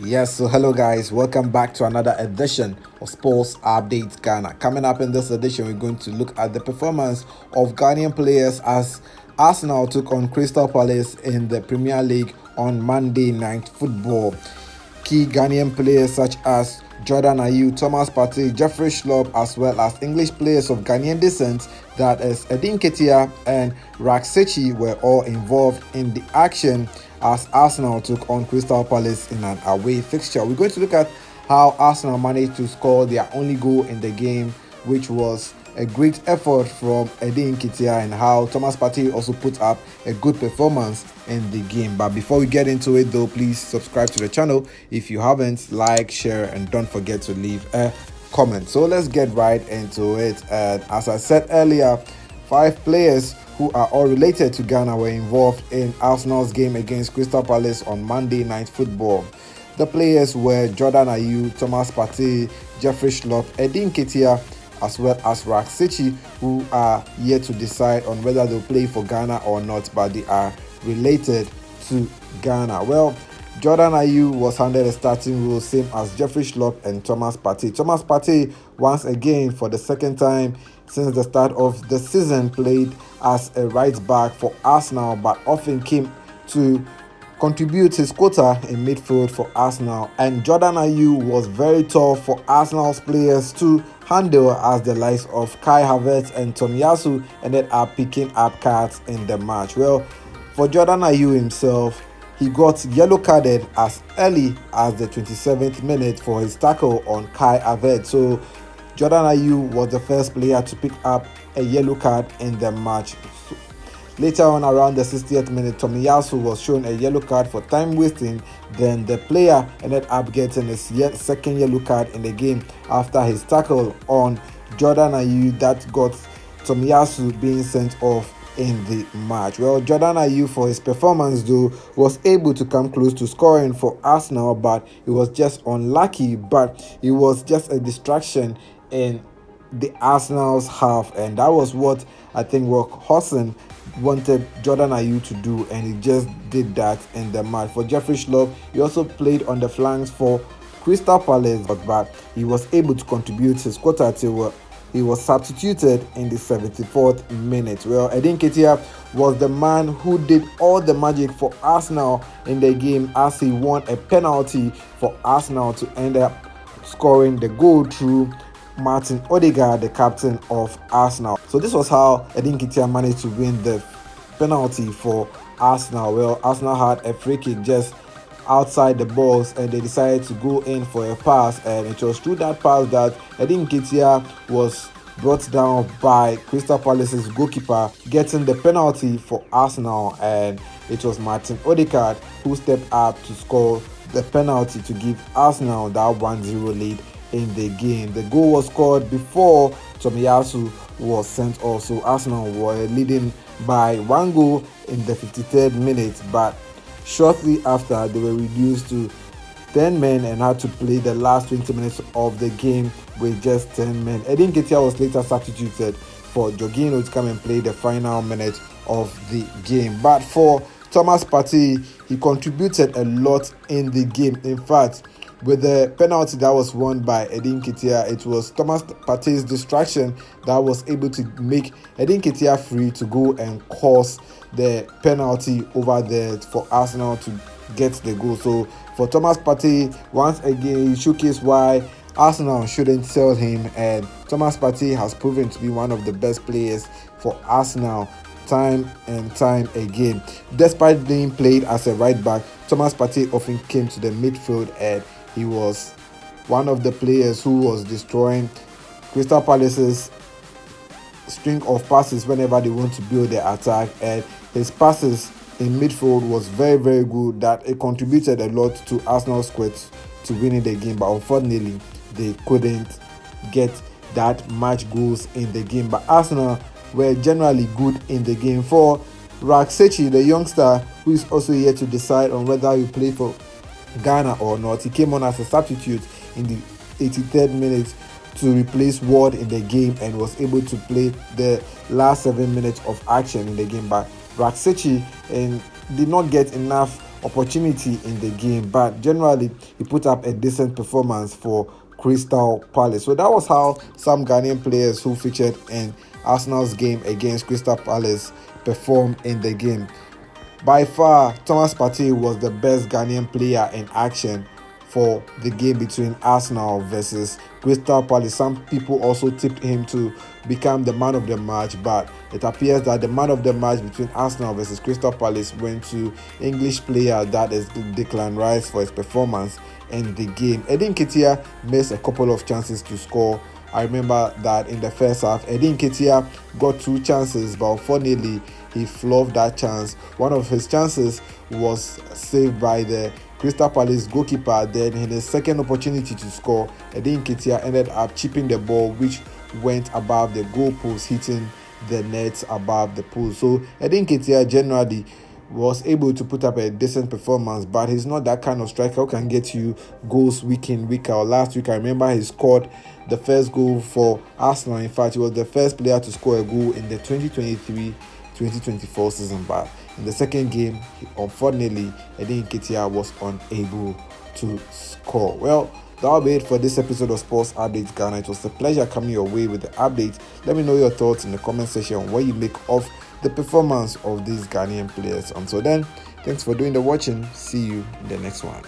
Yes, so hello guys, welcome back to another edition of Sports Update Ghana. Coming up in this edition, we're going to look at the performance of Ghanaian players as Arsenal took on Crystal Palace in the Premier League on Monday Night Football. Key Ghanaian players such as Jordan Ayew, Thomas Partey, Jeffrey Schlupp, as well as English players of Ghanaian descent, that is Nketiah and Raksechi, were all involved in the action as Arsenal took on Crystal Palace in an away fixture. We're going to look at how Arsenal managed to score their only goal in the game, which was a great effort from Nketiah, and how Thomas Partey also put up a good performance in the game. But before we get into it though, please subscribe to the channel if you haven't, like, share, and don't forget to leave a comment. So let's get right into it. And as I said earlier, 5 players who are all related to Ghana were involved in Arsenal's game against Crystal Palace on Monday Night Football. The players were Jordan Ayew, Thomas Partey, Jeffrey Schlupp, Nketiah, as well as Raksechi, who are yet to decide on whether they'll play for Ghana or not, but they are related to Ghana. Well, Jordan Ayew was handed a starting role, same as Jeffrey Schlupp and Thomas Partey. Thomas Partey, once again, for the second time since the start of the season, played as a right back for Arsenal, but often came to contribute his quota in midfield for Arsenal. And Jordan Ayew was very tough for Arsenal's players to handle, as the likes of Kai Havertz and Tomiyasu ended up picking up cards in the match. Well, for Jordan Ayew himself, he got yellow carded as early as the 27th minute for his tackle on Kai Havertz. So Jordan Ayew was the first player to pick up a yellow card in the match. Later on, around the 60th minute, Tomiyasu was shown a yellow card for time wasting. Then the player ended up getting his second yellow card in the game after his tackle on Jordan Ayew that got Tomiyasu being sent off in the match. Well, Jordan Ayew, for his performance though, was able to come close to scoring for Arsenal, but he was just unlucky. But it was just a distraction in the Arsenal's half, and that was what I think Rock Hodgson wanted Jordan Ayew to do, and he just did that in the match. For Jeffrey Schlupp, he also played on the flanks for Crystal Palace, but he was able to contribute his quota till he was substituted in the 74th minute. Well, Nketiah was the man who did all the magic for Arsenal in the game, as he won a penalty for Arsenal to end up scoring the goal through Martin Odegaard, the captain of Arsenal. So this was how Nketiah managed to win the penalty for Arsenal. Well, Arsenal had a free kick just outside the box, and they decided to go in for a pass, and it was through that pass that Nketiah was brought down by Crystal Palace's goalkeeper, getting the penalty for Arsenal, and it was Martin Odegaard who stepped up to score the penalty to give Arsenal that 1-0 lead in the game. The goal was scored before Tomiyasu was sent off, so Arsenal were leading by 1 goal in the 53rd minute, but shortly after they were reduced to 10 men and had to play the last 20 minutes of the game with just 10 men. Nketiah was later substituted for Jorginho to come and play the final minute of the game. But for Thomas Partey, he contributed a lot in the game. In fact, with the penalty that was won by Nketiah, it was Thomas Partey's distraction that was able to make Nketiah free to go and cause the penalty over there for Arsenal to get the goal. So for Thomas Partey, once again, he showcased why Arsenal shouldn't sell him, and Thomas Partey has proven to be one of the best players for Arsenal time and time again. Despite being played as a right back, Thomas Partey often came to the midfield, and he was one of the players who was destroying Crystal Palace's string of passes whenever they want to build their attack, and his passes in midfield was very, very good, that it contributed a lot to Arsenal's quest to winning the game. But unfortunately, they couldn't get that much goals in the game. But Arsenal were generally good in the game. For Raksechi, the youngster, who is also yet to decide on whether he play for Ghana or not, he came on as a substitute in the 83rd minute to replace Ward in the game, and was able to play the last 7 minutes of action in the game. But Raksechi did not get enough opportunity in the game, but generally he put up a decent performance for Crystal Palace. So that was how some Ghanaian players who featured in Arsenal's game against Crystal Palace performed in the game. By far, Thomas Partey was the best Ghanaian player in action for the game between Arsenal versus Crystal Palace. Some people also tipped him to become the man of the match, but it appears that the man of the match between Arsenal versus Crystal Palace went to English player, that is Declan Rice, for his performance in the game. Nketiah missed a couple of chances to score. I remember that in the first half, Nketiah got 2 chances, but unfortunately he fluffed that chance. One of his chances was saved by the Crystal Palace goalkeeper. Then in his second opportunity to score, Nketiah ended up chipping the ball, which went above the goalpost, hitting the net above the post. So Nketiah generally was able to put up a decent performance, but he's not that kind of striker who can get you goals week in, week out. Last week, I remember he scored the first goal for Arsenal. In fact, he was the first player to score a goal in the 2023-2024 season, but in the second game, unfortunately, Nketiah was unable to score. Well, that'll be it for this episode of Sports Updates Ghana. It was a pleasure coming your way with the update. Let me know your thoughts in the comment section on what you make of the performance of these Ghanaian players. Until then, thanks for doing the watching. See you in the next one.